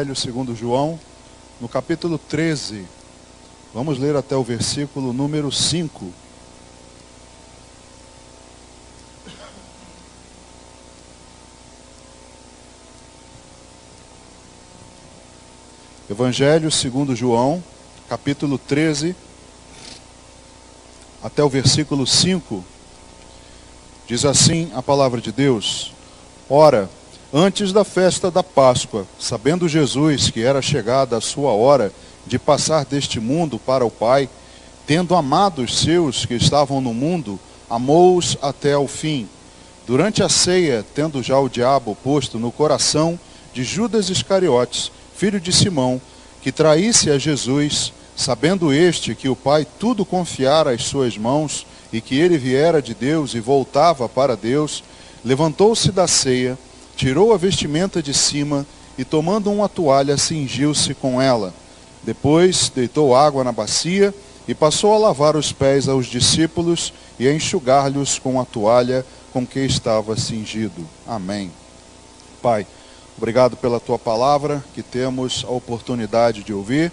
Evangelho segundo João, no capítulo 13. Vamos ler até o versículo número 5. Evangelho segundo João, capítulo 13, até o versículo 5. Diz assim a palavra de Deus: Ora, antes da festa da Páscoa, sabendo Jesus que era chegada a sua hora de passar deste mundo para o Pai, tendo amado os seus que estavam no mundo, amou-os até ao fim. Durante a ceia, tendo já o diabo posto no coração de Judas Iscariotes, filho de Simão, que traísse a Jesus, sabendo este que o Pai tudo confiara às suas mãos, e que ele viera de Deus e voltava para Deus, levantou-se da ceia, tirou a vestimenta de cima e, tomando uma toalha, cingiu-se com ela. Depois deitou água na bacia e passou a lavar os pés aos discípulos e a enxugar-lhes com a toalha com que estava cingido. Amém. Pai, obrigado pela tua palavra que temos a oportunidade de ouvir.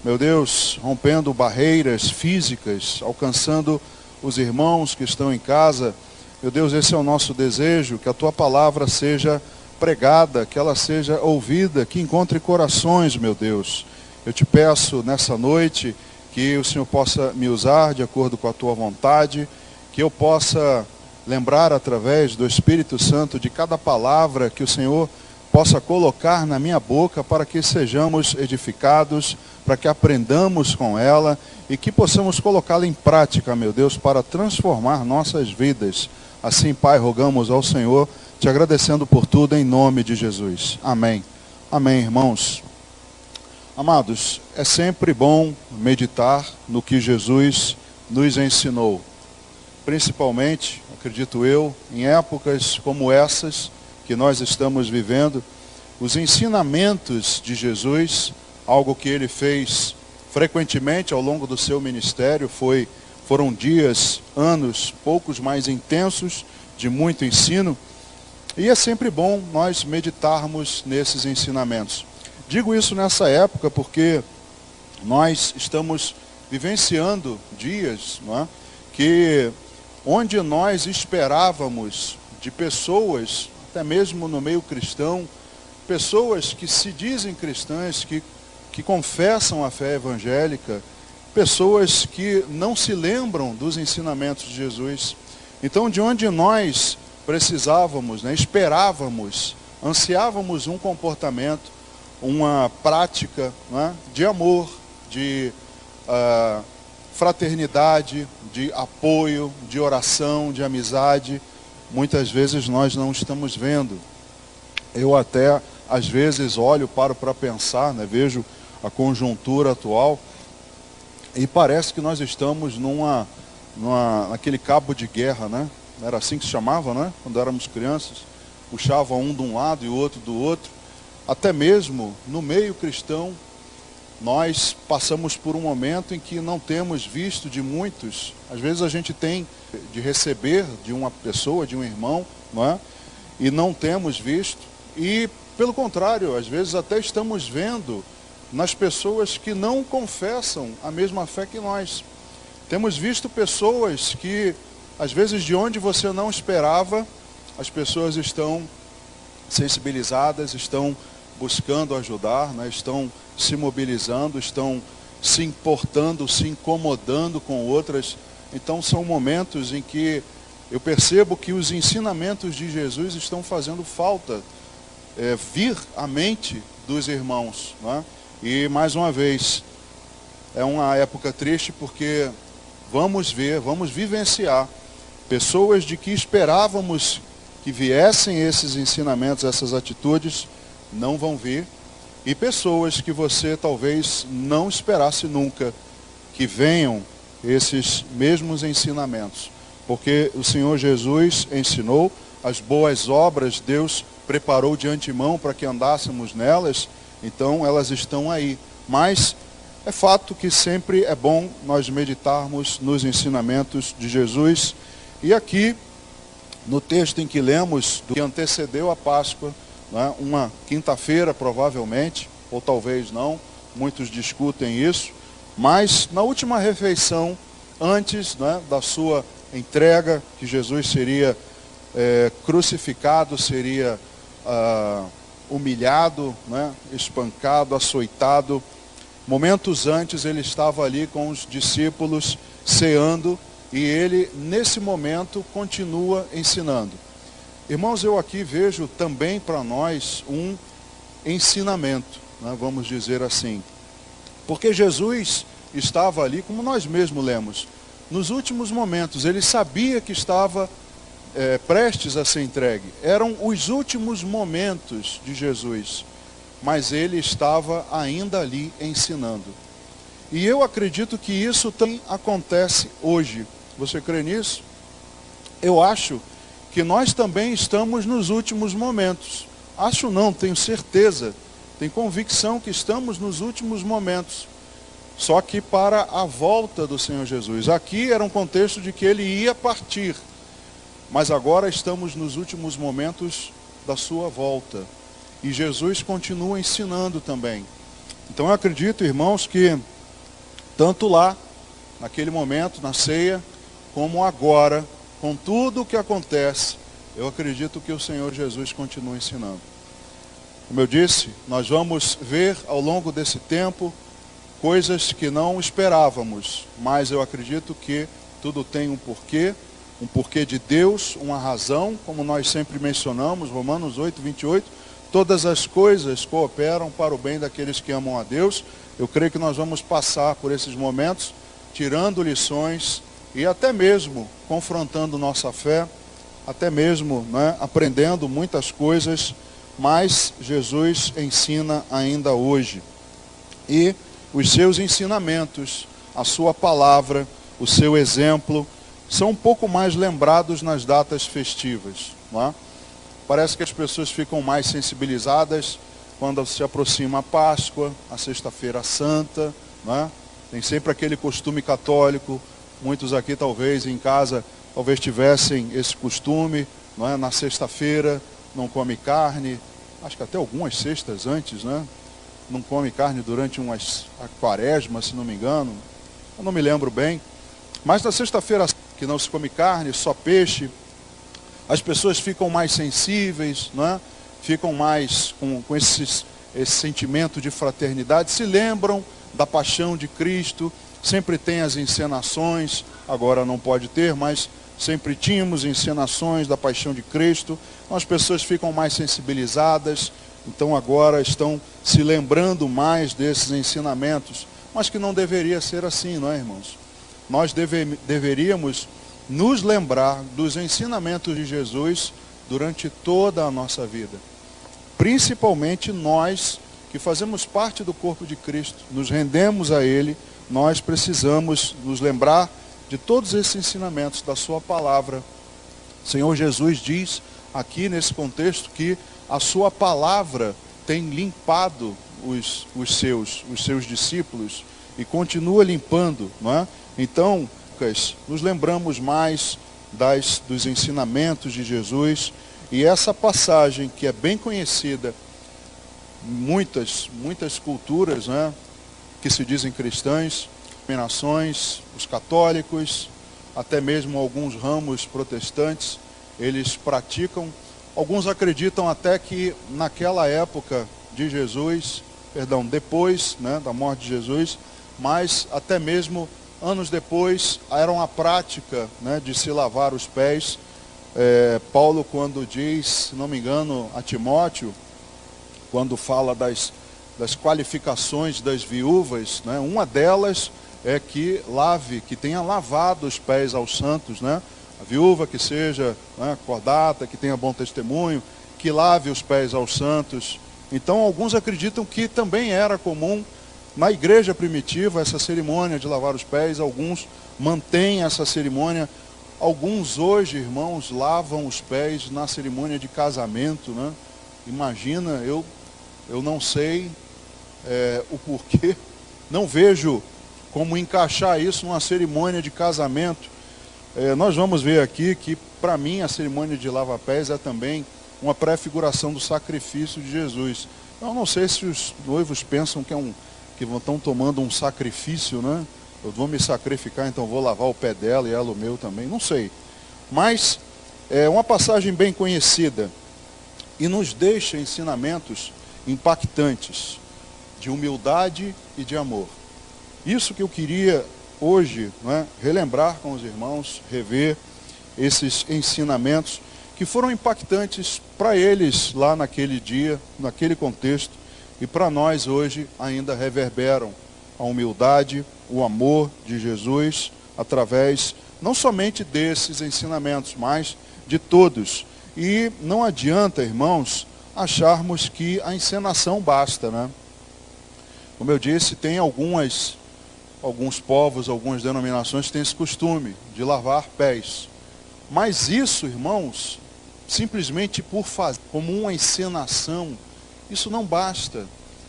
Meu Deus, rompendo barreiras físicas, alcançando os irmãos que estão em casa. Meu Deus, esse é o nosso desejo, que a tua palavra seja pregada, que ela seja ouvida, que encontre corações, meu Deus. Eu te peço nessa noite que o Senhor possa me usar de acordo com a tua vontade, que eu possa lembrar através do Espírito Santo de cada palavra que o Senhor possa colocar na minha boca para que sejamos edificados, para que aprendamos com ela e que possamos colocá-la em prática, meu Deus, para transformar nossas vidas. Assim, Pai, rogamos ao Senhor, te agradecendo por tudo em nome de Jesus. Amém. Amém, irmãos. Amados, é sempre bom meditar no que Jesus nos ensinou. Principalmente, acredito eu, em épocas como essas que nós estamos vivendo, os ensinamentos de Jesus, algo que ele fez frequentemente ao longo do seu ministério, foram dias, anos, poucos mais intensos, de muito ensino, e é sempre bom nós meditarmos nesses ensinamentos. Digo isso nessa época porque nós estamos vivenciando dias, não é, que onde nós esperávamos de pessoas, até mesmo no meio cristão, pessoas que se dizem cristãs, que confessam a fé evangélica, pessoas que não se lembram dos ensinamentos de Jesus. Então, de onde nós precisávamos, esperávamos, ansiávamos um comportamento, uma prática, de amor, de fraternidade, de apoio, de oração, de amizade, muitas vezes nós não estamos vendo. Eu até, às vezes, paro para pensar, vejo a conjuntura atual, e parece que nós estamos naquele cabo de guerra, Era assim que se chamava, Quando éramos crianças, puxava um de um lado e o outro do outro. Até mesmo no meio cristão, nós passamos por um momento em que não temos visto de muitos. Às vezes a gente tem de receber de uma pessoa, de um irmão, e não temos visto. E, pelo contrário, às vezes até estamos vendo nas pessoas que não confessam a mesma fé que nós. Temos visto pessoas que, às vezes, de onde você não esperava, as pessoas estão sensibilizadas, estão buscando ajudar, estão se mobilizando, estão se importando, se incomodando com outras. Então, são momentos em que eu percebo que os ensinamentos de Jesus estão fazendo falta vir à mente dos irmãos, E, mais uma vez, é uma época triste porque vamos vivenciar pessoas de que esperávamos que viessem esses ensinamentos, essas atitudes, não vão vir, e pessoas que você talvez não esperasse nunca que venham esses mesmos ensinamentos, porque o Senhor Jesus ensinou, as boas obras Deus preparou de antemão para que andássemos nelas, então elas estão aí. Mas é fato que sempre é bom nós meditarmos nos ensinamentos de Jesus. E aqui, no texto em que lemos, do que antecedeu a Páscoa, uma quinta-feira provavelmente, ou talvez não, muitos discutem isso, mas na última refeição, antes, né, da sua entrega, que Jesus seria crucificado, seria humilhado, né, espancado, açoitado. Momentos antes ele estava ali com os discípulos ceando e ele nesse momento continua ensinando. Irmãos, eu aqui vejo também para nós um ensinamento, né, vamos dizer assim. Porque Jesus estava ali, como nós mesmos lemos, nos últimos momentos. Ele sabia que estava prestes a ser entregue. Eram os últimos momentos de Jesus, mas ele estava ainda ali ensinando. E eu acredito que isso também acontece hoje. Você crê nisso? Eu acho que nós também estamos nos últimos momentos. Acho não, tenho certeza, tenho convicção que estamos nos últimos momentos. Só que para a volta do Senhor Jesus. Aqui era um contexto de que ele ia partir. Mas agora estamos nos últimos momentos da sua volta. E Jesus continua ensinando também. Então eu acredito, irmãos, que tanto lá, naquele momento, na ceia, como agora, com tudo o que acontece, eu acredito que o Senhor Jesus continua ensinando. Como eu disse, nós vamos ver ao longo desse tempo coisas que não esperávamos, mas eu acredito que tudo tem um porquê de Deus, uma razão, como nós sempre mencionamos, Romanos 8, 28, todas as coisas cooperam para o bem daqueles que amam a Deus. Eu creio que nós vamos passar por esses momentos, tirando lições e até mesmo confrontando nossa fé, até mesmo, né, aprendendo muitas coisas, mas Jesus ensina ainda hoje. E os seus ensinamentos, a sua palavra, o seu exemplo, são um pouco mais lembrados nas datas festivas. Não é? Parece que as pessoas ficam mais sensibilizadas quando se aproxima a Páscoa, a Sexta-feira Santa. Não é? Tem sempre aquele costume católico. Muitos aqui talvez em casa talvez tivessem esse costume. Não é? Na sexta-feira não come carne. Acho que até algumas sextas antes, né? Não come carne durante a quaresma, se não me engano. Eu não me lembro bem. Mas na sexta-feira que não se come carne, só peixe, as pessoas ficam mais sensíveis, né? Ficam mais com esse sentimento de fraternidade, se lembram da paixão de Cristo, sempre tem as encenações, agora não pode ter, mas sempre tínhamos encenações da paixão de Cristo, então as pessoas ficam mais sensibilizadas, então agora estão se lembrando mais desses ensinamentos, mas que não deveria ser assim, não é, irmãos? Nós deveríamos nos lembrar dos ensinamentos de Jesus durante toda a nossa vida. Principalmente nós que fazemos parte do corpo de Cristo, nos rendemos a Ele, nós precisamos nos lembrar de todos esses ensinamentos da sua palavra. O Senhor Jesus diz aqui nesse contexto que a sua palavra tem limpado os seus discípulos e continua limpando, não é? Então, nos lembramos mais dos ensinamentos de Jesus, e essa passagem que é bem conhecida, muitas culturas, né, que se dizem cristãs, denominações, os católicos, até mesmo alguns ramos protestantes, eles praticam. Alguns acreditam até que naquela época de Jesus, depois, né, da morte de Jesus, mas até mesmo anos depois, era uma prática, né, de se lavar os pés. Paulo, quando diz, se não me engano, a Timóteo, quando fala das qualificações das viúvas, né, uma delas é que tenha lavado os pés aos santos, né? A viúva que seja, né, cordata, que tenha bom testemunho, que lave os pés aos santos. Então, alguns acreditam que também era comum na igreja primitiva essa cerimônia de lavar os pés. Alguns mantêm essa cerimônia. Alguns hoje, irmãos, lavam os pés na cerimônia de casamento, né? Imagina, eu não sei o porquê, não vejo como encaixar isso numa cerimônia de casamento. Nós vamos ver aqui que, para mim, a cerimônia de lava-pés é também uma prefiguração do sacrifício de Jesus. Eu não sei se os noivos pensam que estão tomando um sacrifício, né? Eu vou me sacrificar, então vou lavar o pé dela e ela o meu também. Não sei. Mas é uma passagem bem conhecida e nos deixa ensinamentos impactantes de humildade e de amor. Isso que eu queria hoje, né, relembrar com os irmãos, rever esses ensinamentos que foram impactantes para eles lá naquele dia, naquele contexto, e para nós hoje ainda reverberam a humildade, o amor de Jesus, através não somente desses ensinamentos, mas de todos. E não adianta, irmãos, acharmos que a encenação basta, né? Como eu disse, tem alguns povos, algumas denominações que têm esse costume de lavar pés. Mas isso, irmãos, simplesmente por fazer como uma encenação, isso não basta.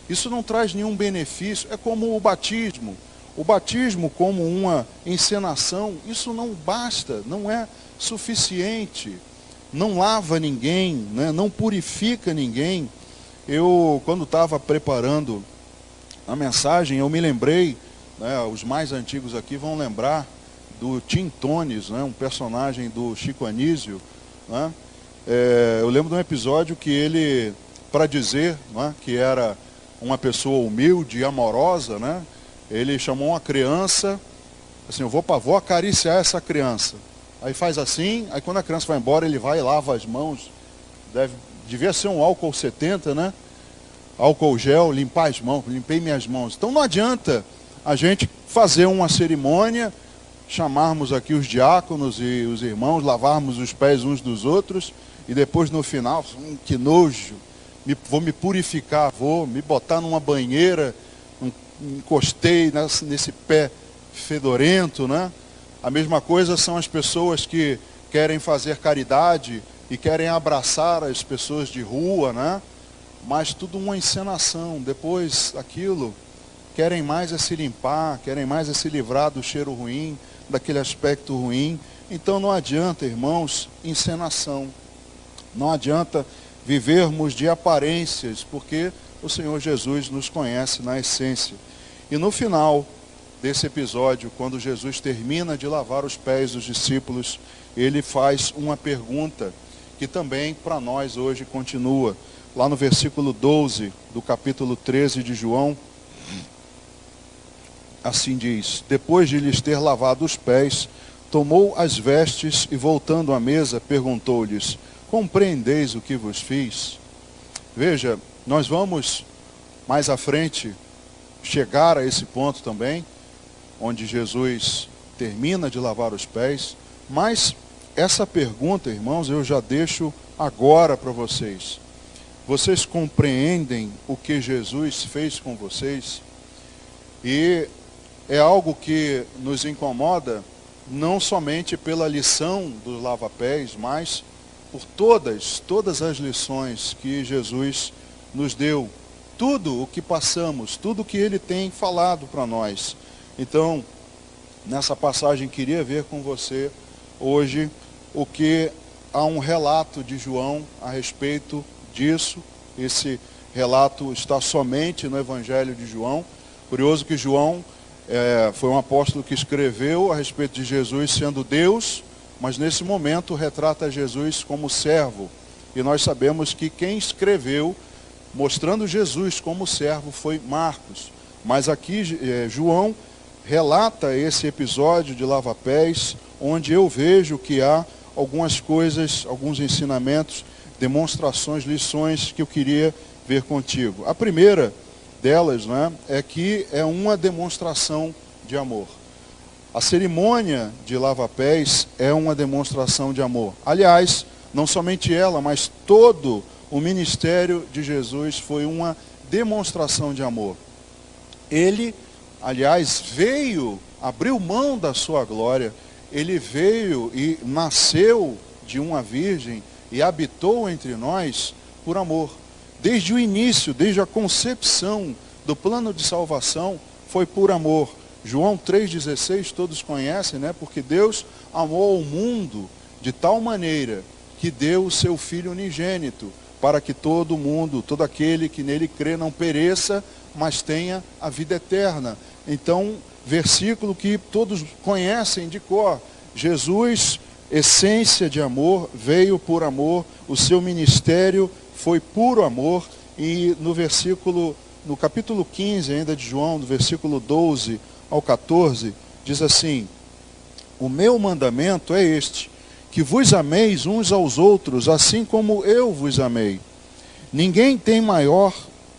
Isso não traz nenhum benefício. É como o batismo. O batismo como uma encenação, isso não basta, não é suficiente. Não lava ninguém, né? Não purifica ninguém. Eu, quando estava preparando a mensagem, eu me lembrei, né, os mais antigos aqui vão lembrar do Tim Tones, né, um personagem do Chico Anísio, né? Eu lembro de um episódio que ele, para dizer, né, que era uma pessoa humilde e amorosa, né, ele chamou uma criança, assim, eu vou acariciar essa criança. Aí faz assim, aí quando a criança vai embora, ele vai e lava as mãos, devia ser um álcool 70, né? Álcool gel, limpar as mãos, limpei minhas mãos. Então não adianta a gente fazer uma cerimônia, chamarmos aqui os diáconos e os irmãos, lavarmos os pés uns dos outros, e depois no final, que nojo, vou me purificar, vou me botar numa banheira, encostei nesse pé fedorento, né? A mesma coisa são as pessoas que querem fazer caridade e querem abraçar as pessoas de rua, né? Mas tudo uma encenação. Depois aquilo, querem mais é se limpar, querem mais é se livrar do cheiro ruim, daquele aspecto ruim. Então não adianta, irmãos, encenação. Não adianta vivermos de aparências, porque o Senhor Jesus nos conhece na essência. E no final desse episódio, quando Jesus termina de lavar os pés dos discípulos, ele faz uma pergunta que também para nós hoje continua. Lá no versículo 12 do capítulo 13 de João, assim diz: depois de lhes ter lavado os pés, tomou as vestes e, voltando à mesa, perguntou-lhes: compreendeis o que vos fiz? Veja, nós vamos mais à frente chegar a esse ponto também, onde Jesus termina de lavar os pés, mas essa pergunta, irmãos, eu já deixo agora para vocês. Vocês compreendem o que Jesus fez com vocês? E é algo que nos incomoda, não somente pela lição dos lava-pés, mas por todas as lições que Jesus nos deu. Tudo o que passamos, tudo o que Ele tem falado para nós. Então, nessa passagem, queria ver com você hoje o que há um relato de João a respeito disso. Esse relato está somente no Evangelho de João. Curioso que João foi um apóstolo que escreveu a respeito de Jesus sendo Deus, mas nesse momento retrata Jesus como servo. E nós sabemos que quem escreveu, mostrando Jesus como servo, foi Marcos. Mas aqui João relata esse episódio de lava-pés, onde eu vejo que há algumas coisas, alguns ensinamentos, demonstrações, lições que eu queria ver contigo. A primeira delas, né, é que é uma demonstração de amor. A cerimônia de lava-pés é uma demonstração de amor. Aliás, não somente ela, mas todo o ministério de Jesus foi uma demonstração de amor. Ele, aliás, abriu mão da sua glória, ele veio e nasceu de uma virgem e habitou entre nós por amor. Desde o início, desde a concepção do plano de salvação, foi por amor. João 3,16, todos conhecem, né? Porque Deus amou o mundo de tal maneira que deu o seu Filho unigênito, para que todo mundo, todo aquele que nele crê não pereça, mas tenha a vida eterna. Então, versículo que todos conhecem de cor. Jesus, essência de amor, veio por amor, o seu ministério foi puro amor. E no capítulo 15 ainda de João, do versículo 12 ao 14, diz assim: o meu mandamento é este, que vos ameis uns aos outros, assim como eu vos amei. Ninguém tem maior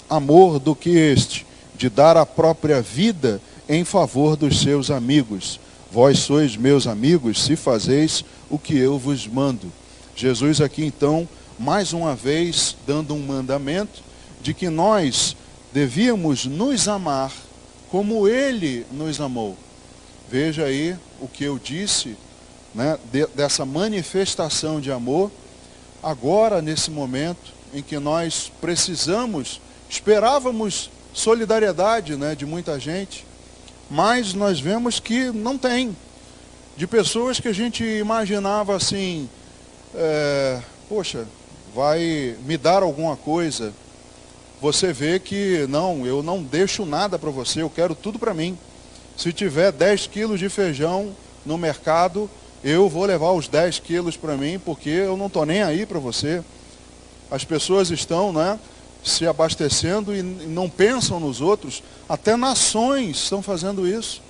amor do que este, de dar a própria vida em favor dos seus amigos. Vós sois meus amigos, se fazeis o que eu vos mando. Jesus aqui então, mais uma vez, dando um mandamento, de que nós devíamos nos amar como Ele nos amou. Veja aí o que eu disse, né, dessa manifestação de amor, agora nesse momento em que nós esperávamos solidariedade, né, de muita gente, mas nós vemos que não tem. De pessoas que a gente imaginava assim, poxa, vai me dar alguma coisa. Você vê que não, eu não deixo nada para você, eu quero tudo para mim. Se tiver 10 quilos de feijão no mercado, eu vou levar os 10 quilos para mim, porque eu não estou nem aí para você. As pessoas estão, né, se abastecendo e não pensam nos outros. Até nações estão fazendo isso.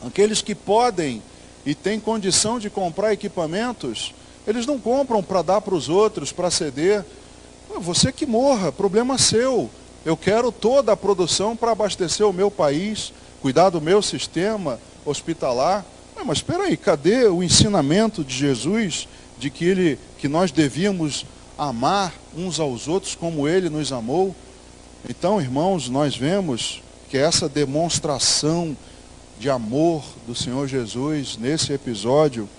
Aqueles que podem e têm condição de comprar equipamentos, eles não compram para dar para os outros, para ceder. Você que morra, problema seu. Eu quero toda a produção para abastecer o meu país, cuidar do meu sistema hospitalar. Mas espera aí, cadê o ensinamento de Jesus de que nós devíamos amar uns aos outros como Ele nos amou? Então, irmãos, nós vemos que essa demonstração de amor do Senhor Jesus nesse episódio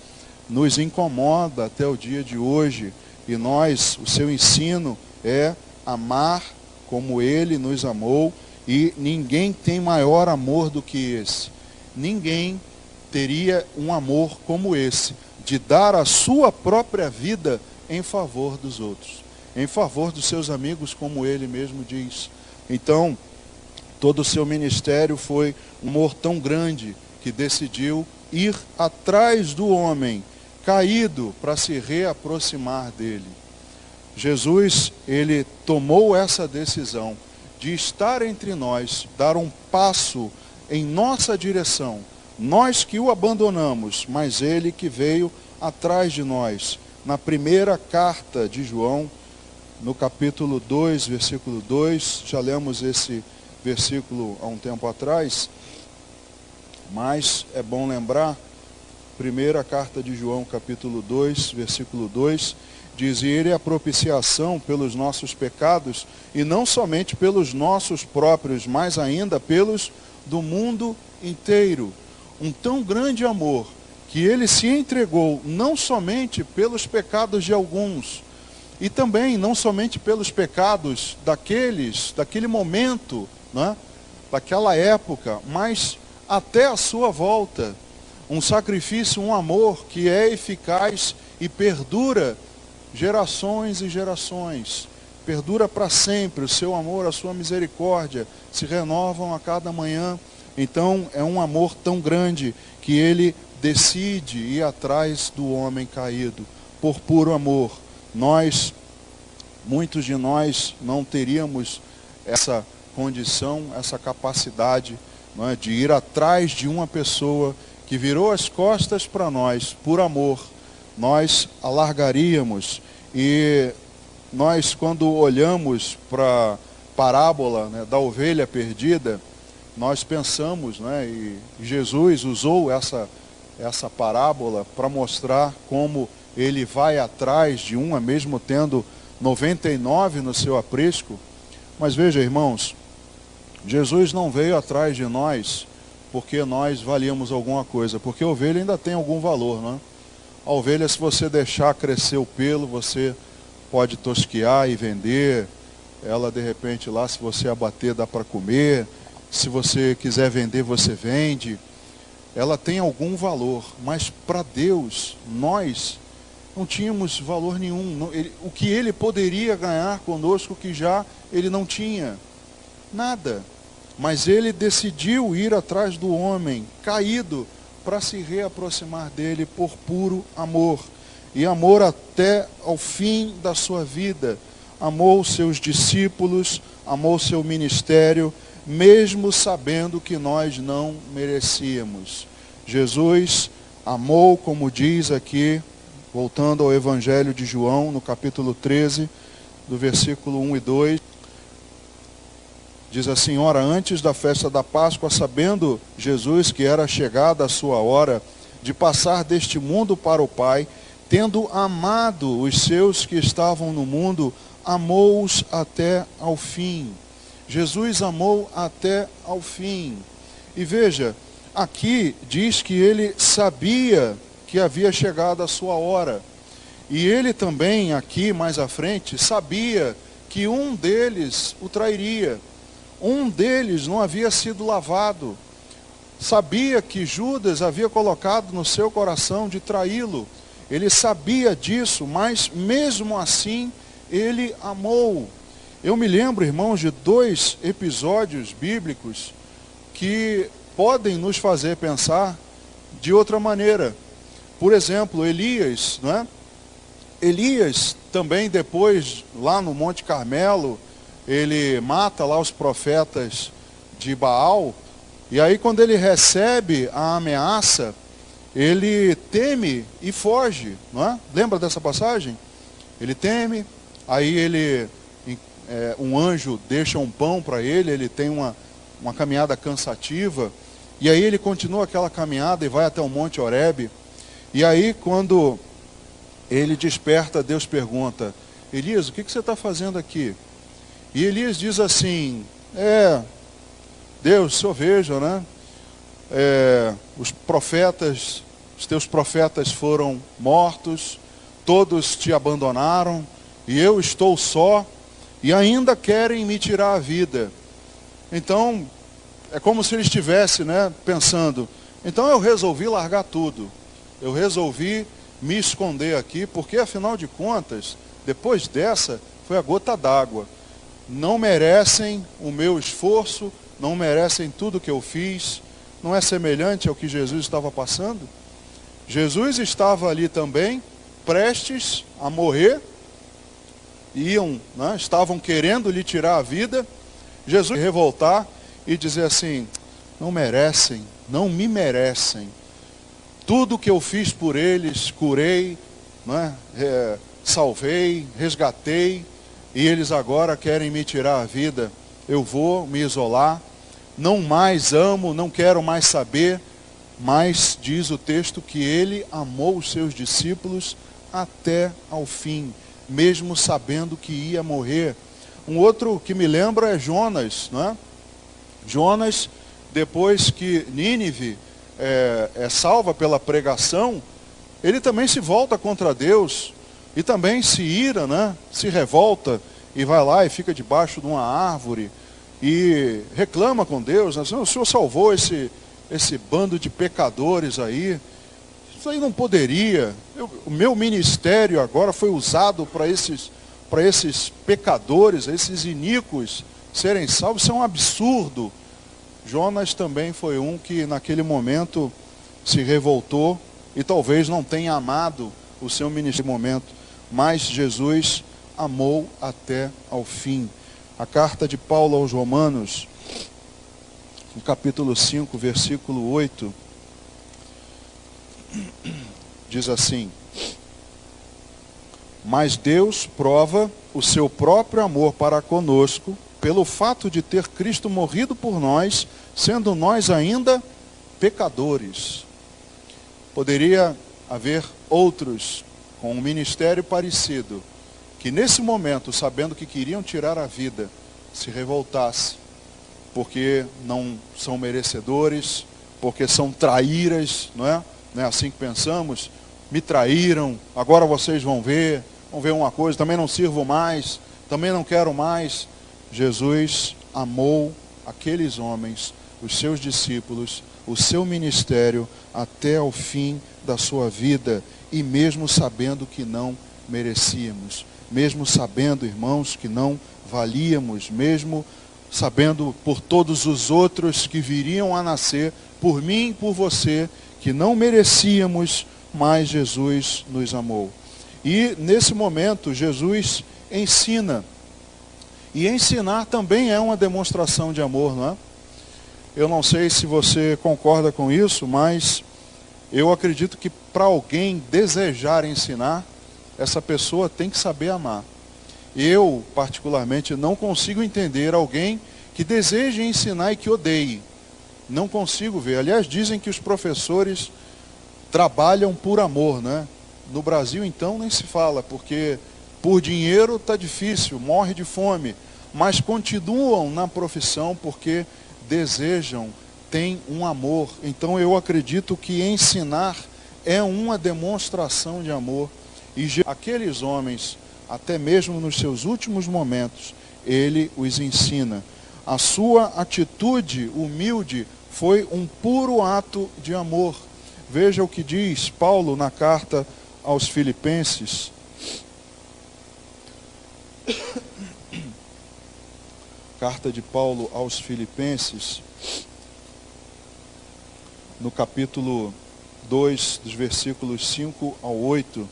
nos incomoda até o dia de hoje. E o seu ensino é amar como Ele nos amou, e ninguém tem maior amor do que esse. Ninguém teria um amor como esse, de dar a sua própria vida em favor dos outros, em favor dos seus amigos, como Ele mesmo diz. Então, todo o seu ministério foi um amor tão grande que decidiu ir atrás do homem caído para se reaproximar dele. Jesus, ele tomou essa decisão de estar entre nós, dar um passo em nossa direção. Nós que o abandonamos, mas ele que veio atrás de nós. Na primeira carta de João, no capítulo 2, versículo 2, já lemos esse versículo há um tempo atrás, mas é bom lembrar, primeira carta de João, capítulo 2, versículo 2, diz: e Ele é a propiciação pelos nossos pecados, e não somente pelos nossos próprios, mas ainda pelos do mundo inteiro. Um tão grande amor, que Ele se entregou não somente pelos pecados de alguns, e também não somente pelos pecados daquele momento, né, daquela época, mas até a sua volta. Um sacrifício, um amor que é eficaz e perdura gerações e gerações. Perdura para sempre. O seu amor, a sua misericórdia se renovam a cada manhã. Então é um amor tão grande que ele decide ir atrás do homem caído por puro amor. Muitos de nós não teríamos essa condição, essa capacidade, não é, de ir atrás de uma pessoa que virou as costas para nós por amor. Nós alargaríamos. E nós, quando olhamos para a parábola, né, da ovelha perdida, nós pensamos, né, e Jesus usou essa parábola para mostrar como ele vai atrás de uma, mesmo tendo 99 no seu aprisco. Mas veja, irmãos, Jesus não veio atrás de nós porque nós valíamos alguma coisa, porque a ovelha ainda tem algum valor, né? A ovelha, se você deixar crescer o pelo, você pode tosquiar e vender. Ela, de repente, lá, se você abater, dá para comer. Se você quiser vender, você vende. Ela tem algum valor, mas para Deus, nós não tínhamos valor nenhum. O que ele poderia ganhar conosco que já ele não tinha? Nada. Mas ele decidiu ir atrás do homem caído para se reaproximar dele por puro amor. E amor até ao fim da sua vida. Amou os seus discípulos, amou o seu ministério, mesmo sabendo que nós não merecíamos. Jesus amou, como diz aqui, voltando ao Evangelho de João, no capítulo 13, do versículo 1 e 2, diz assim: ora, antes da festa da Páscoa, sabendo Jesus que era chegada a sua hora de passar deste mundo para o Pai, tendo amado os seus que estavam no mundo, amou-os até ao fim. Jesus amou até ao fim. E veja, aqui diz que ele sabia que havia chegado a sua hora. E ele também, aqui mais à frente, sabia que um deles o trairia. Um deles não havia sido lavado. Sabia que Judas havia colocado no seu coração de traí-lo. Ele sabia disso, mas mesmo assim, ele amou. Eu me lembro, irmãos, de 2 episódios bíblicos que podem nos fazer pensar de outra maneira. Por exemplo, Elias, não é? Elias também depois, lá no Monte Carmelo, ele mata lá os profetas de Baal, e aí quando ele recebe a ameaça, ele teme e foge, não é? Lembra dessa passagem? Ele teme, aí um anjo deixa um pão para ele, ele tem uma caminhada cansativa, e aí ele continua aquela caminhada e vai até o Monte Horebe, e aí quando ele desperta, Deus pergunta: Elias, o que você está fazendo aqui? E Elias diz assim: Deus, o senhor veja, né? Os teus profetas foram mortos, todos te abandonaram, e eu estou só, e ainda querem me tirar a vida. Então, é como se ele estivesse, né, pensando: então eu resolvi largar tudo, eu resolvi me esconder aqui, porque afinal de contas, depois dessa, foi a gota d'água. Não merecem o meu esforço, não merecem tudo que eu fiz. Não é semelhante ao que Jesus estava passando? Jesus estava ali também, prestes a morrer, estavam querendo lhe tirar a vida. Jesus revoltar e dizer assim: não merecem, não me merecem. Tudo que eu fiz por eles, curei, salvei, resgatei, e eles agora querem me tirar a vida. Eu vou me isolar, não mais amo, não quero mais saber. Mas diz o texto que ele amou os seus discípulos até ao fim, mesmo sabendo que ia morrer. Um outro que me lembra é Jonas, não é? Jonas, depois que Nínive é salva pela pregação, ele também se volta contra Deus, e também se ira, né? Se revolta, e vai lá e fica debaixo de uma árvore, e reclama com Deus, né? O Senhor salvou esse bando de pecadores aí, isso aí não poderia, o meu ministério agora foi usado para esses pecadores, esses iníquos serem salvos, isso é um absurdo. Jonas também foi um que naquele momento se revoltou e talvez não tenha amado o seu ministério no momento, mas Jesus amou até ao fim. A carta de Paulo aos Romanos, no capítulo 5, versículo 8, diz assim: mas Deus prova o seu próprio amor para conosco, pelo fato de ter Cristo morrido por nós, sendo nós ainda pecadores. Poderia haver outros com um ministério parecido, que nesse momento, sabendo que queriam tirar a vida, se revoltasse, porque não são merecedores, porque são traíras, não é? Não é assim que pensamos? Me traíram, agora vocês vão ver uma coisa, também não sirvo mais, também não quero mais. Jesus amou aqueles homens, os seus discípulos, o seu ministério até ao fim da sua vida, e mesmo sabendo que não merecíamos, mesmo sabendo, irmãos, que não valíamos, mesmo sabendo por todos os outros que viriam a nascer, por mim e por você, que não merecíamos, mas Jesus nos amou. E nesse momento Jesus ensina. E ensinar também é uma demonstração de amor, não é? Eu não sei se você concorda com isso, mas eu acredito que para alguém desejar ensinar, essa pessoa tem que saber amar. Eu, particularmente, não consigo entender alguém que deseje ensinar e que odeie. Não consigo ver. Aliás, dizem que os professores trabalham por amor, né? No Brasil, então, nem se fala, porque por dinheiro está difícil, morre de fome. Mas continuam na profissão porque desejam, têm um amor. Então, eu acredito que ensinar é uma demonstração de amor. E aqueles homens, até mesmo nos seus últimos momentos, ele os ensina. A sua atitude humilde foi um puro ato de amor. Veja o que diz Paulo na carta aos Filipenses. Carta de Paulo aos Filipenses, no capítulo 2, dos versículos 5 ao 8.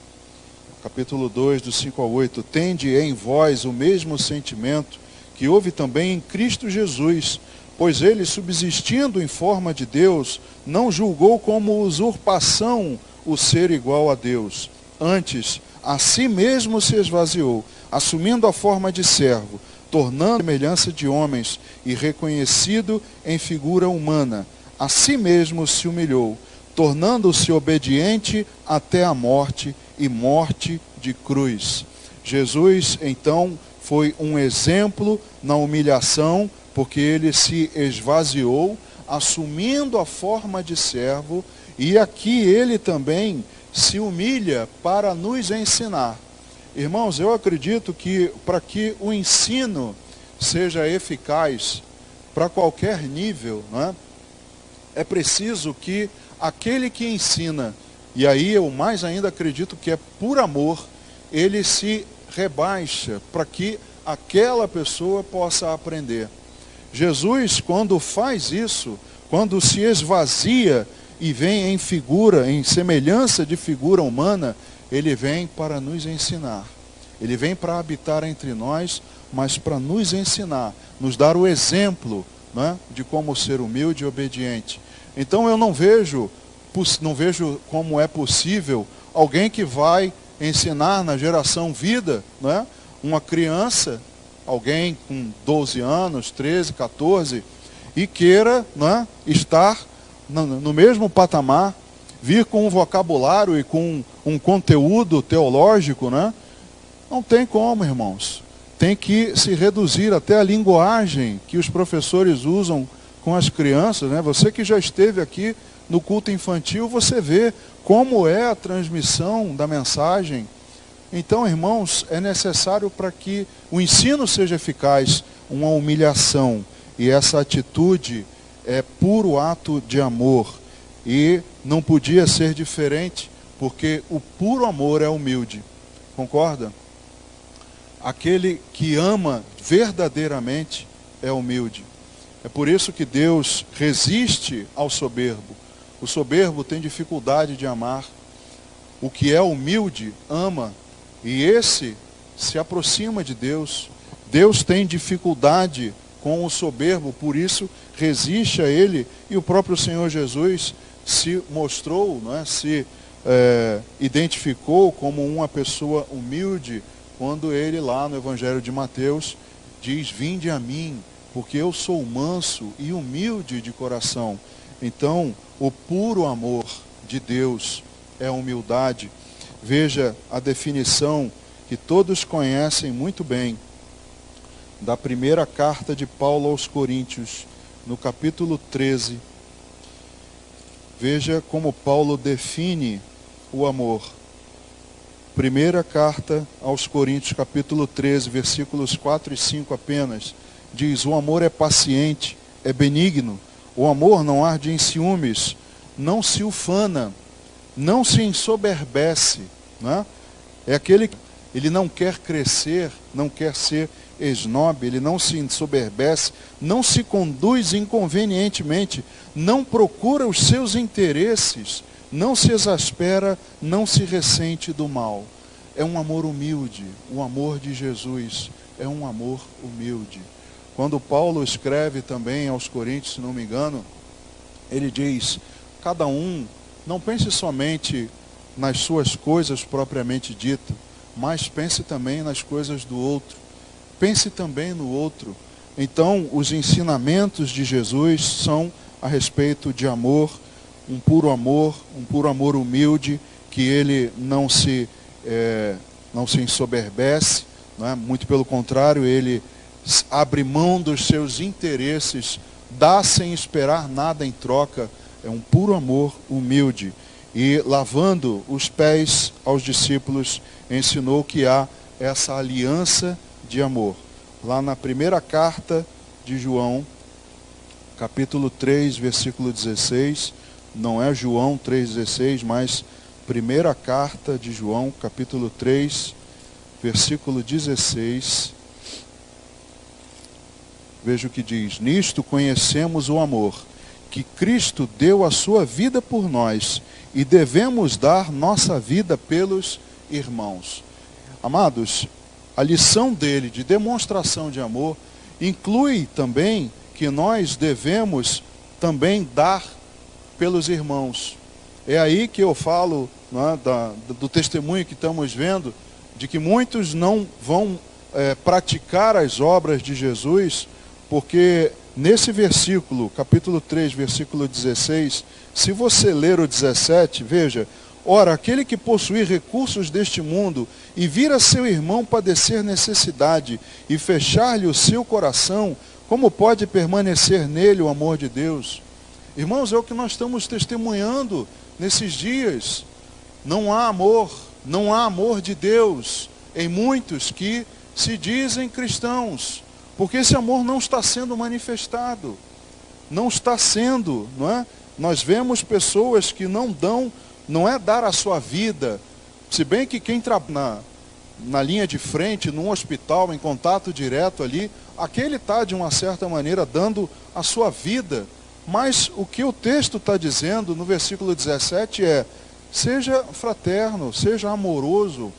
Capítulo 2, do 5 ao 8. Tende em vós o mesmo sentimento que houve também em Cristo Jesus, pois ele, subsistindo em forma de Deus, não julgou como usurpação o ser igual a Deus. Antes, a si mesmo se esvaziou, assumindo a forma de servo, tornando a semelhança de homens e reconhecido em figura humana. A si mesmo se humilhou, tornando-se obediente até a morte e morte de cruz. Jesus, então, foi um exemplo na humilhação, porque ele se esvaziou, assumindo a forma de servo, e aqui ele também se humilha para nos ensinar. Irmãos, eu acredito que para que o ensino seja eficaz para qualquer nível, né, é preciso que aquele que ensina, e aí eu mais ainda acredito que é por amor, ele se rebaixa para que aquela pessoa possa aprender. Jesus, quando faz isso, quando se esvazia e vem em figura, em semelhança de figura humana, ele vem para nos ensinar. Ele vem para habitar entre nós, mas para nos ensinar, nos dar o exemplo, né, de como ser humilde e obediente. Então eu não vejo como é possível alguém que vai ensinar na geração vida, né, uma criança, alguém com 12 anos, 13, 14, e queira, né, estar no mesmo patamar, vir com um vocabulário e com um conteúdo teológico, né? Não tem como, irmãos. Tem que se reduzir até a linguagem que os professores usam com as crianças, né? Você que já esteve aqui no culto infantil, você vê como é a transmissão da mensagem. Então, irmãos, é necessário para que o ensino seja eficaz, uma humilhação. E essa atitude é puro ato de amor. E não podia ser diferente, porque o puro amor é humilde. Concorda? Aquele que ama verdadeiramente é humilde. É por isso que Deus resiste ao soberbo. O soberbo tem dificuldade de amar. O que é humilde ama. E esse se aproxima de Deus. Deus tem dificuldade com o soberbo, por isso resiste a ele. E o próprio Senhor Jesus se mostrou, não é? Se identificou como uma pessoa humilde, quando ele lá no Evangelho de Mateus diz: vinde a mim, porque eu sou manso e humilde de coração. Então, o puro amor de Deus é a humildade. Veja a definição que todos conhecem muito bem, da primeira carta de Paulo aos Coríntios, no capítulo 13. Veja como Paulo define o amor. Primeira carta aos Coríntios, capítulo 13, versículos 4 e 5 apenas, diz: o amor é paciente, é benigno, O amor não arde em ciúmes, não se ufana, não se ensoberbece, né? É aquele que ele não quer crescer, não quer ser esnobe, ele não se ensoberbece, não se conduz inconvenientemente, não procura os seus interesses, não se exaspera, não se ressente do mal. É um amor humilde, o amor de Jesus é um amor humilde. Quando Paulo escreve também aos Coríntios, se não me engano, ele diz, cada um não pense somente nas suas coisas propriamente ditas, mas pense também nas coisas do outro. Pense também no outro. Então, os ensinamentos de Jesus são a respeito de amor, um puro amor humilde, que ele não se ensoberbece, não é? Muito pelo contrário, ele abre mão dos seus interesses, dá sem esperar nada em troca. É um puro amor humilde. E lavando os pés aos discípulos, ensinou que há essa aliança de amor. Lá na primeira carta de João, capítulo 3, versículo 16, não é João 3,16, mas primeira carta de João, capítulo 3, versículo 16. Veja o que diz: nisto conhecemos o amor, que Cristo deu a sua vida por nós, e devemos dar nossa vida pelos irmãos. Amados, a lição dele de demonstração de amor inclui também que nós devemos também dar pelos irmãos. É aí que eu falo, né, do testemunho que estamos vendo, de que muitos não vão praticar as obras de Jesus, porque nesse versículo, capítulo 3, versículo 16, se você ler o 17, veja, ora, aquele que possuir recursos deste mundo e vir a seu irmão padecer necessidade e fechar-lhe o seu coração, como pode permanecer nele o amor de Deus? Irmãos, é o que nós estamos testemunhando nesses dias. Não há amor de Deus em muitos que se dizem cristãos, porque esse amor não está sendo manifestado, não está sendo, não é? Nós vemos pessoas que não dão, não é dar a sua vida, se bem que quem trabalha na linha de frente, num hospital, em contato direto ali, aquele está de uma certa maneira dando a sua vida, mas o que o texto está dizendo no versículo 17 é, seja fraterno, seja amoroso,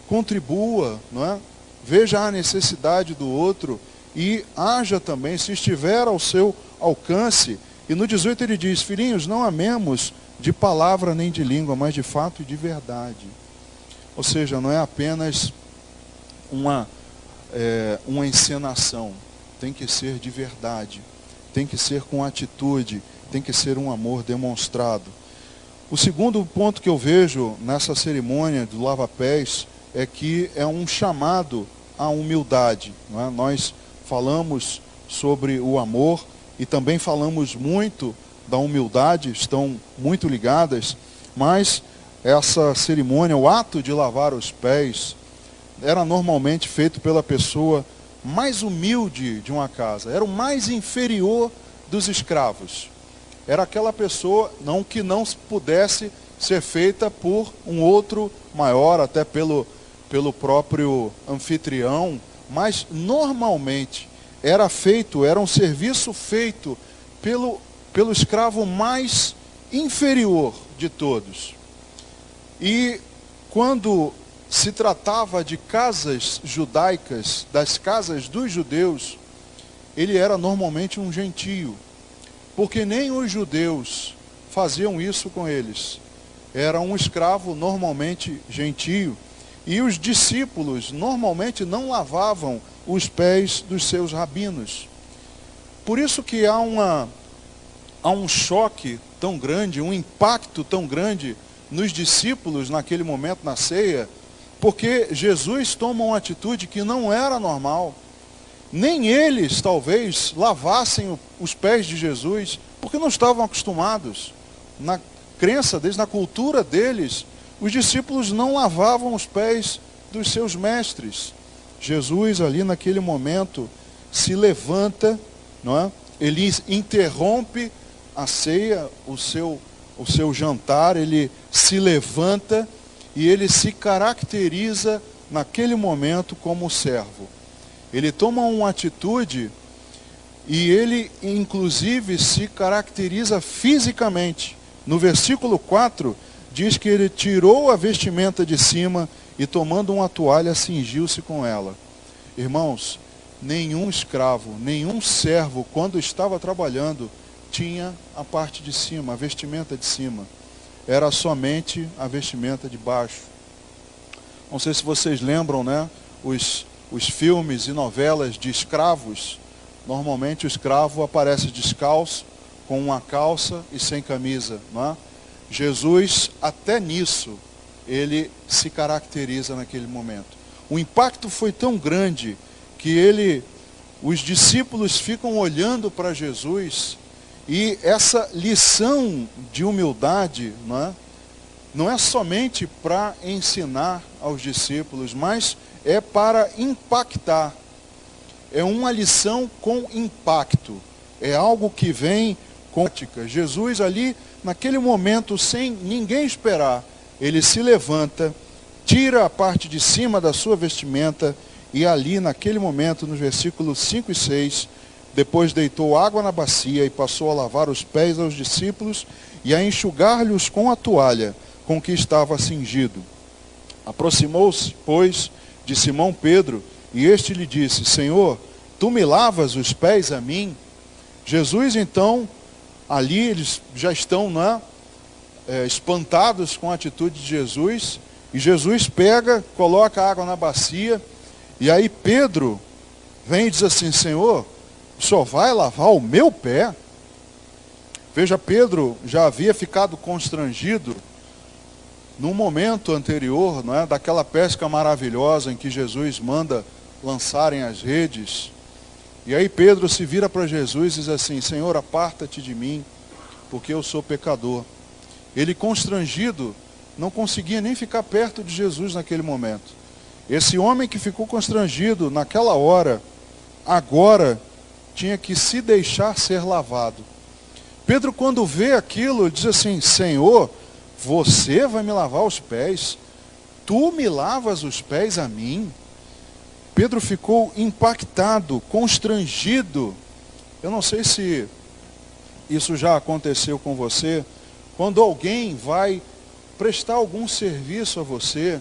contribua, não é? Veja a necessidade do outro e haja também, se estiver ao seu alcance. E no 18 ele diz, filhinhos, não amemos de palavra nem de língua, mas de fato e de verdade. Ou seja, não é apenas uma encenação, tem que ser de verdade, tem que ser com atitude, tem que ser um amor demonstrado. O segundo ponto que eu vejo nessa cerimônia do lava-pés é que é um chamado à humildade, não é? Nós falamos sobre o amor e também falamos muito da humildade, estão muito ligadas, mas essa cerimônia, o ato de lavar os pés, era normalmente feito pela pessoa mais humilde de uma casa, era o mais inferior dos escravos. Era aquela pessoa que não pudesse ser feita por um outro maior, até pelo próprio anfitrião, mas normalmente era um serviço feito pelo escravo mais inferior de todos. E quando se tratava de casas judaicas, das casas dos judeus, ele era normalmente um gentio, porque nem os judeus faziam isso com eles. Era um escravo normalmente gentio, e os discípulos normalmente não lavavam os pés dos seus rabinos. Por isso que há um choque tão grande, um impacto tão grande nos discípulos naquele momento na ceia, porque Jesus toma uma atitude que não era normal. Nem eles, talvez, lavassem os pés de Jesus, porque não estavam acostumados. Na crença deles, na cultura deles, os discípulos não lavavam os pés dos seus mestres. Jesus, ali naquele momento, se levanta, não é? ele interrompe a ceia, o seu jantar, ele se levanta e ele se caracteriza naquele momento como servo. Ele toma uma atitude e ele inclusive se caracteriza fisicamente. No versículo 4 diz que ele tirou a vestimenta de cima e tomando uma toalha cingiu-se com ela. Irmãos, nenhum escravo, nenhum servo, quando estava trabalhando, tinha a parte de cima, a vestimenta de cima. Era somente a vestimenta de baixo. Não sei se vocês lembram, né? Os filmes e novelas de escravos. Normalmente o escravo aparece descalço, com uma calça e sem camisa, não é? Jesus, até nisso, ele se caracteriza naquele momento. O impacto foi tão grande que os discípulos ficam olhando para Jesus, e essa lição de humildade, não é somente para ensinar aos discípulos, mas é para impactar. É uma lição com impacto. É algo que vem com prática. Jesus ali, naquele momento, sem ninguém esperar, ele se levanta, tira a parte de cima da sua vestimenta, e ali, naquele momento, nos versículos 5 e 6, depois deitou água na bacia e passou a lavar os pés aos discípulos e a enxugar-lhes com a toalha com que estava cingido. Aproximou-se, pois, de Simão Pedro, e este lhe disse: Senhor, tu me lavas os pés a mim? Jesus, então, ali eles já estão espantados com a atitude de Jesus, e Jesus pega, coloca a água na bacia, e aí Pedro vem e diz assim: Senhor, o Senhor vai lavar o meu pé? Veja, Pedro já havia ficado constrangido num momento anterior, daquela pesca maravilhosa em que Jesus manda lançarem as redes. E aí Pedro se vira para Jesus e diz assim: Senhor, aparta-te de mim, porque eu sou pecador. Ele, constrangido, não conseguia nem ficar perto de Jesus naquele momento. Esse homem que ficou constrangido naquela hora, agora tinha que se deixar ser lavado. Pedro, quando vê aquilo, diz assim: Senhor, você vai me lavar os pés? Tu me lavas os pés a mim? Pedro ficou impactado, constrangido. Eu não sei se isso já aconteceu com você. Quando alguém vai prestar algum serviço a você,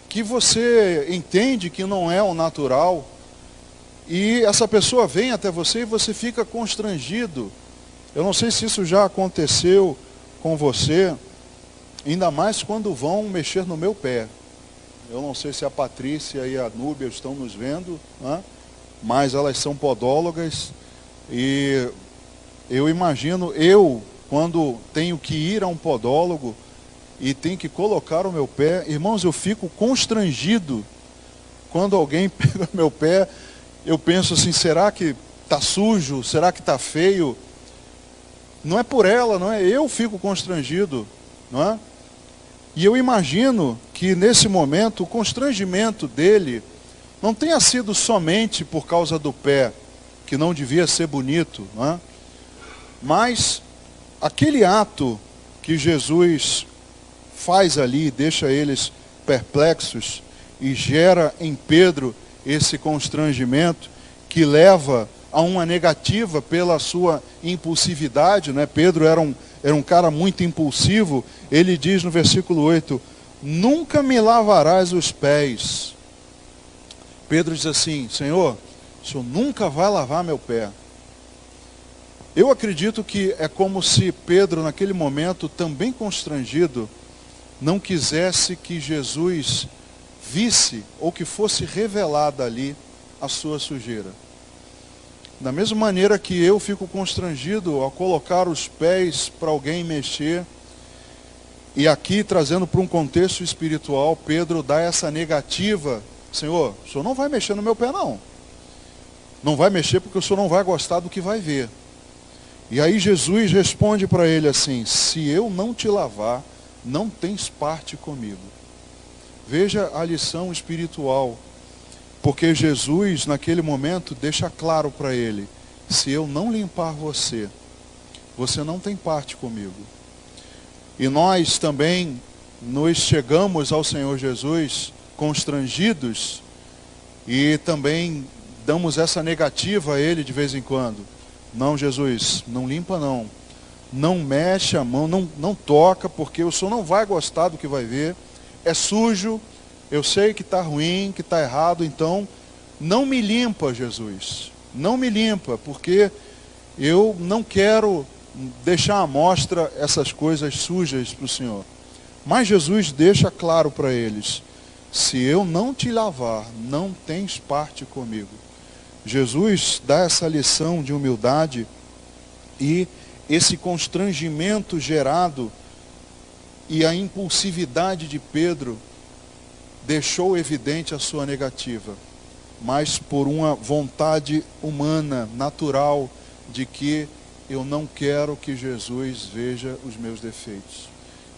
que você entende que não é o natural, e essa pessoa vem até você e você fica constrangido. Eu não sei se isso já aconteceu com você, ainda mais quando vão mexer no meu pé. Eu não sei se a Patrícia e a Núbia estão nos vendo, mas elas são podólogas, e eu imagino, quando tenho que ir a um podólogo e tenho que colocar o meu pé, irmãos, eu fico constrangido quando alguém pega meu pé. Eu penso assim: será que está sujo? Será que está feio? Não é por ela, não é? Eu fico constrangido, não é? E eu imagino que nesse momento o constrangimento dele não tenha sido somente por causa do pé, que não devia ser bonito, não é? Mas aquele ato que Jesus faz ali, deixa eles perplexos e gera em Pedro esse constrangimento que leva a uma negativa pela sua impulsividade, né? Pedro era um cara muito impulsivo. Ele diz no versículo 8: nunca me lavarás os pés. Pedro diz assim: Senhor, o Senhor nunca vai lavar meu pé. Eu acredito que é como se Pedro, naquele momento, também constrangido, não quisesse que Jesus visse ou que fosse revelada ali a sua sujeira. Da mesma maneira que eu fico constrangido ao colocar os pés para alguém mexer, e aqui trazendo para um contexto espiritual, Pedro dá essa negativa: Senhor, o Senhor não vai mexer no meu pé não. Não vai mexer porque o Senhor não vai gostar do que vai ver. E aí Jesus responde para ele assim: se eu não te lavar, não tens parte comigo. Veja a lição espiritual. Porque Jesus, naquele momento, deixa claro para ele: se eu não limpar você, você não tem parte comigo. E nós também nos chegamos ao Senhor Jesus constrangidos e também damos essa negativa a Ele de vez em quando. Não, Jesus, não limpa não. Não mexe a mão, não toca, porque o Senhor não vai gostar do que vai ver. É sujo, eu sei que está ruim, que está errado, então não me limpa, Jesus. Não me limpa, porque eu não quero deixar à mostra essas coisas sujas para o Senhor. Mas Jesus deixa claro para eles: se eu não te lavar, não tens parte comigo. Jesus dá essa lição de humildade, e esse constrangimento gerado e a impulsividade de Pedro deixou evidente a sua negativa, mas por uma vontade humana, natural, de que eu não quero que Jesus veja os meus defeitos.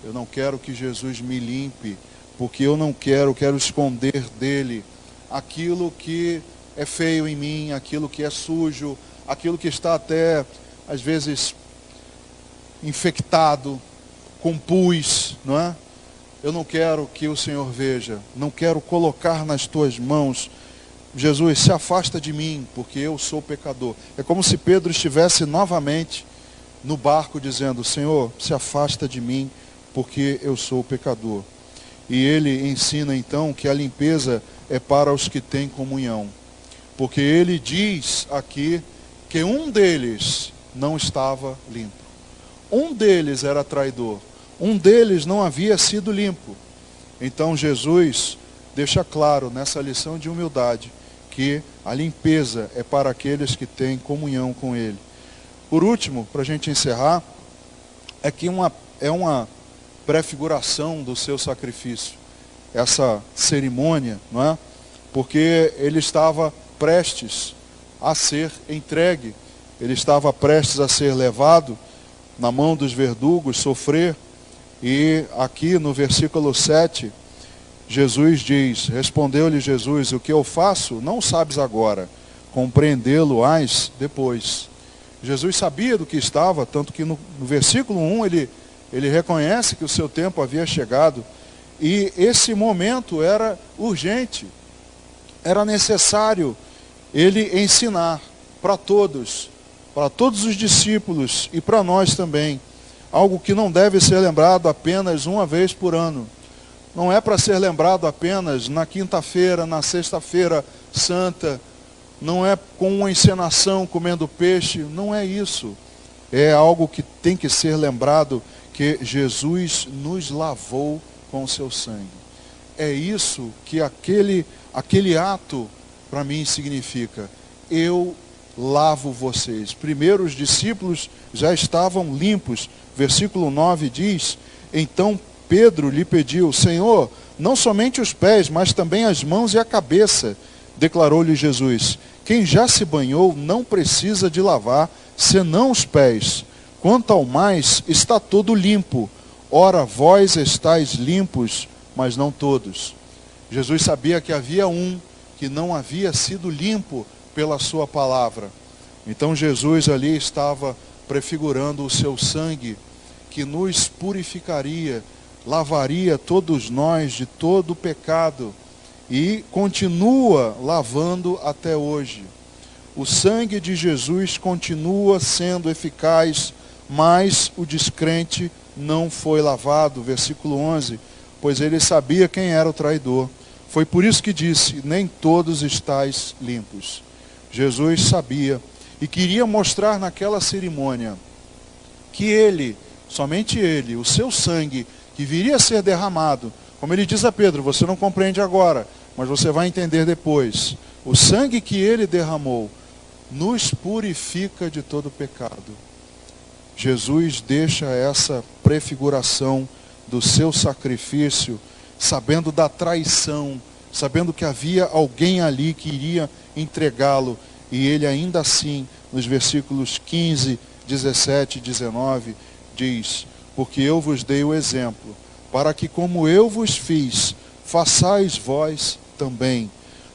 Eu não quero que Jesus me limpe, porque eu não quero esconder dele aquilo que é feio em mim, aquilo que é sujo, aquilo que está até, às vezes, infectado, com pus, não é? Eu não quero que o Senhor veja, não quero colocar nas tuas mãos. Jesus, se afasta de mim, porque eu sou pecador. É como se Pedro estivesse novamente no barco dizendo: Senhor, se afasta de mim, porque eu sou pecador. E ele ensina então que a limpeza é para os que têm comunhão. Porque ele diz aqui que um deles não estava limpo. Um deles era traidor. Um deles não havia sido limpo. Então Jesus deixa claro nessa lição de humildade que a limpeza é para aqueles que têm comunhão com Ele. Por último, para a gente encerrar, é que é uma prefiguração do seu sacrifício, essa cerimônia, não é? Porque ele estava prestes a ser entregue, ele estava prestes a ser levado na mão dos verdugos, sofrer. E aqui no versículo 7, Jesus diz: respondeu-lhe Jesus: o que eu faço não sabes agora, compreendê-lo-ás depois. Jesus sabia do que estava, tanto que no versículo 1 ele reconhece que o seu tempo havia chegado, e esse momento era urgente, era necessário ele ensinar para todos os discípulos e para nós também, algo que não deve ser lembrado apenas uma vez por ano. Não é para ser lembrado apenas na quinta-feira, na sexta-feira santa, não é com uma encenação comendo peixe, não é isso. É algo que tem que ser lembrado, que Jesus nos lavou com o seu sangue. É isso que aquele ato para mim significa. Eu lavo vocês. Primeiro os discípulos já estavam limpos. Versículo 9 diz: então Pedro lhe pediu: Senhor, não somente os pés, mas também as mãos e a cabeça. Declarou-lhe Jesus: quem já se banhou não precisa de lavar, senão os pés. Quanto ao mais, está todo limpo. Ora, vós estáis limpos, mas não todos. Jesus sabia que havia um que não havia sido limpo pela sua palavra. Então Jesus ali estava prefigurando o seu sangue, que nos purificaria, lavaria todos nós de todo o pecado, e continua lavando até hoje. O sangue de Jesus continua sendo eficaz, mas o descrente não foi lavado. Versículo 11, pois ele sabia quem era o traidor. Foi por isso que disse: nem todos estáis limpos. Jesus sabia e queria mostrar naquela cerimônia que ele, somente ele, o seu sangue que viria a ser derramado, como ele diz a Pedro: você não compreende agora, mas você vai entender depois. O sangue que ele derramou nos purifica de todo pecado. Jesus deixa essa prefiguração do seu sacrifício, sabendo da traição, sabendo que havia alguém ali que iria entregá-lo, e ele ainda assim, nos versículos 15, 17 e 19, diz: porque eu vos dei o exemplo, para que como eu vos fiz, façais vós também.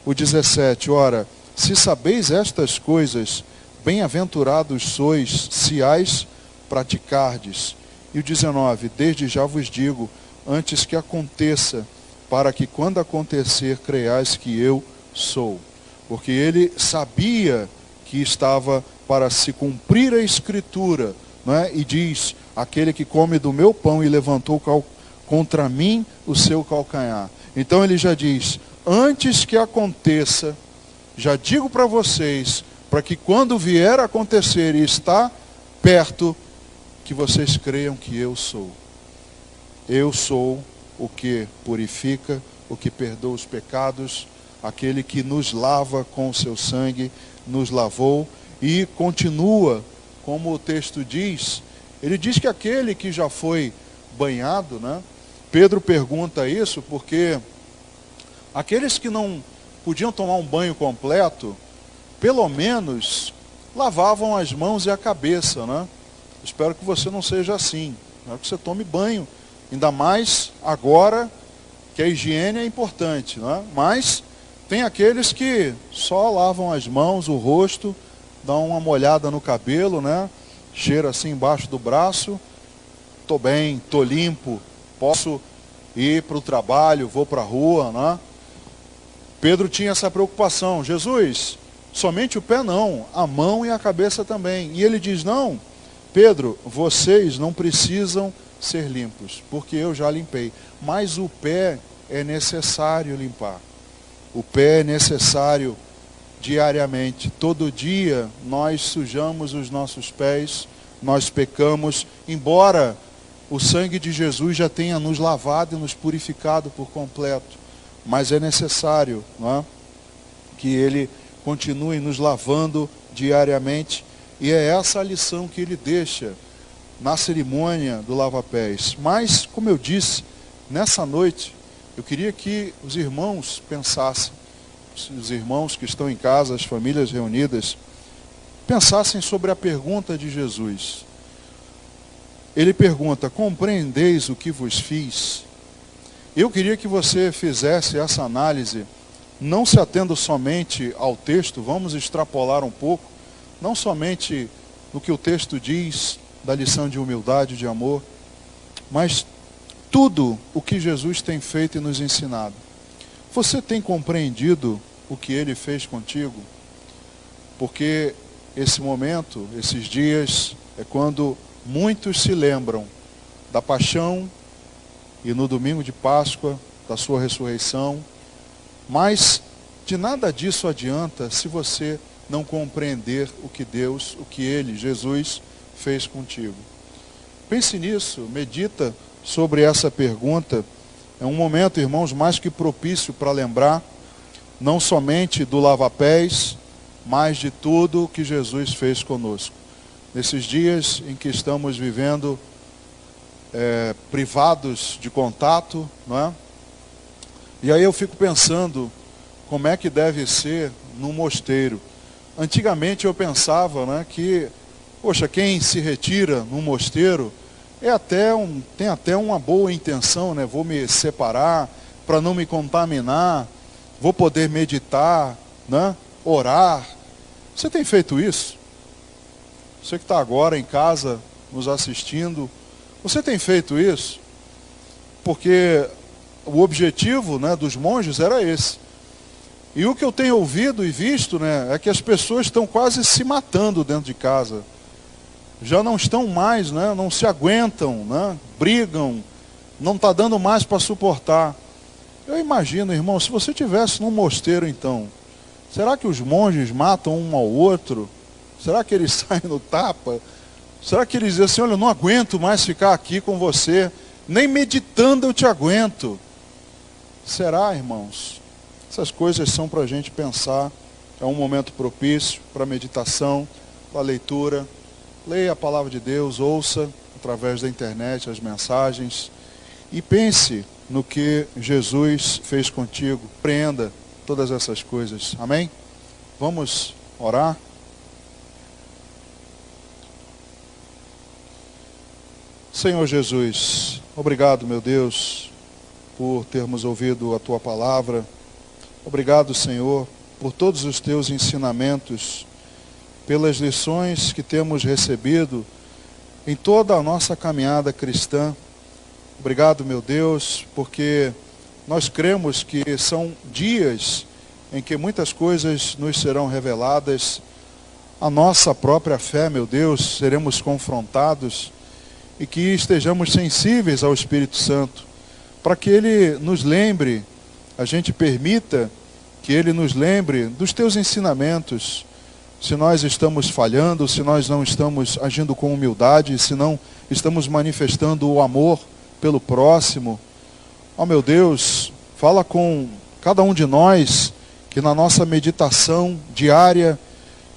O 17, ora, se sabeis estas coisas, bem-aventurados sois, se as praticardes. E o 19, desde já vos digo, antes que aconteça, para que quando acontecer, creiais que eu sou. Porque ele sabia que estava para se cumprir a Escritura, não é? E diz, aquele que come do meu pão e levantou contra mim o seu calcanhar. Então ele já diz, antes que aconteça, já digo para vocês, para que quando vier a acontecer e está perto, que vocês creiam que eu sou. Eu sou o que purifica, o que perdoa os pecados, aquele que nos lava com o seu sangue, nos lavou e continua, como o texto diz, ele diz que aquele que já foi banhado, né? Pedro pergunta isso porque aqueles que não podiam tomar um banho completo, pelo menos lavavam as mãos e a cabeça, né? Espero que você não seja assim, que você tome banho, ainda mais agora que a higiene é importante, né? Mas tem aqueles que só lavam as mãos, o rosto, dão uma molhada no cabelo, né? Cheira assim embaixo do braço, estou bem, estou limpo, posso ir para o trabalho, vou para a rua, né? Pedro tinha essa preocupação, Jesus, somente o pé não, a mão e a cabeça também. E ele diz, não, Pedro, vocês não precisam ser limpos, porque eu já limpei. Mas o pé é necessário limpar. O pé é necessário diariamente. Todo dia nós sujamos os nossos pés, nós pecamos, embora o sangue de Jesus já tenha nos lavado e nos purificado por completo. Mas é necessário, não é? Que ele continue nos lavando diariamente. E é essa a lição que ele deixa na cerimônia do lava-pés. Mas, como eu disse, nessa noite, eu queria que os irmãos pensassem, os irmãos que estão em casa, as famílias reunidas, pensassem sobre a pergunta de Jesus. Ele pergunta, compreendeis o que vos fiz? Eu queria que você fizesse essa análise, não se atendo somente ao texto, vamos extrapolar um pouco, não somente no que o texto diz da lição de humildade e de amor, mas tudo o que Jesus tem feito e nos ensinado. Você tem compreendido o que ele fez contigo? Porque esse momento, esses dias, é quando muitos se lembram da paixão e no domingo de Páscoa, da sua ressurreição, mas de nada disso adianta se você não compreender o que Deus, o que ele, Jesus, fez contigo. Pense nisso, medita sobre essa pergunta. É um momento, irmãos, mais que propício para lembrar, não somente do lava-pés, mas de tudo que Jesus fez conosco. Nesses dias em que estamos vivendo privados de contato, não é? E aí eu fico pensando como é que deve ser num mosteiro. Antigamente eu pensava, né, que, poxa, quem se retira num mosteiro tem até uma boa intenção, né? Vou me separar para não me contaminar, vou poder meditar, né? Orar. Você tem feito isso? Você que está agora em casa nos assistindo, você tem feito isso? Porque o objetivo, né, dos monges era esse. E o que eu tenho ouvido e visto, né, é que as pessoas estão quase se matando dentro de casa. Já não estão mais, né, não se aguentam, né, brigam, não está dando mais para suportar. Eu imagino, irmão, se você estivesse num mosteiro então, será que os monges matam um ao outro? Será que eles saem no tapa? Será que eles dizem assim, olha, eu não aguento mais ficar aqui com você, nem meditando eu te aguento? Será, irmãos? Essas coisas são para a gente pensar. É um momento propício para meditação, para leitura. Leia a palavra de Deus, ouça através da internet as mensagens e pense no que Jesus fez contigo. Compreenda todas essas coisas. Amém? Vamos orar? Senhor Jesus, obrigado, meu Deus, por termos ouvido a Tua palavra. Obrigado, Senhor, por todos os Teus ensinamentos pelas lições que temos recebido em toda a nossa caminhada cristã. Obrigado, meu Deus, porque nós cremos que são dias em que muitas coisas nos serão reveladas. A nossa própria fé, meu Deus, seremos confrontados, e que estejamos sensíveis ao Espírito Santo, para que Ele nos lembre, a gente permita que Ele nos lembre dos teus ensinamentos, se nós estamos falhando, se nós não estamos agindo com humildade, se não estamos manifestando o amor pelo próximo. Ó meu Deus, fala com cada um de nós, que na nossa meditação diária,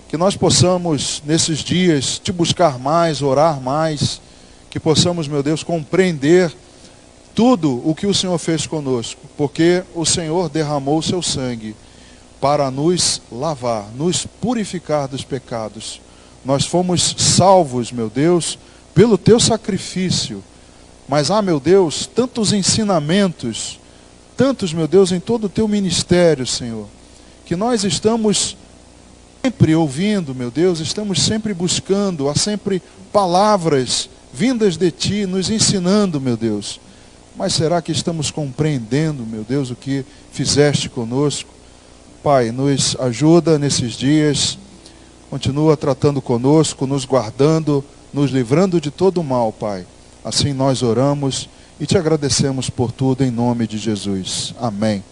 que nós possamos nesses dias te buscar mais, orar mais, que possamos, meu Deus, compreender tudo o que o Senhor fez conosco, porque o Senhor derramou o seu sangue para nos lavar, nos purificar dos pecados. Nós fomos salvos, meu Deus, pelo teu sacrifício. Mas, meu Deus, tantos ensinamentos, tantos, meu Deus, em todo o teu ministério, Senhor, que nós estamos sempre ouvindo, meu Deus, estamos sempre buscando, há sempre palavras vindas de Ti, nos ensinando, meu Deus. Mas será que estamos compreendendo, meu Deus, o que fizeste conosco? Pai, nos ajuda nesses dias, continua tratando conosco, nos guardando, nos livrando de todo o mal, Pai. Assim nós oramos e te agradecemos por tudo em nome de Jesus. Amém.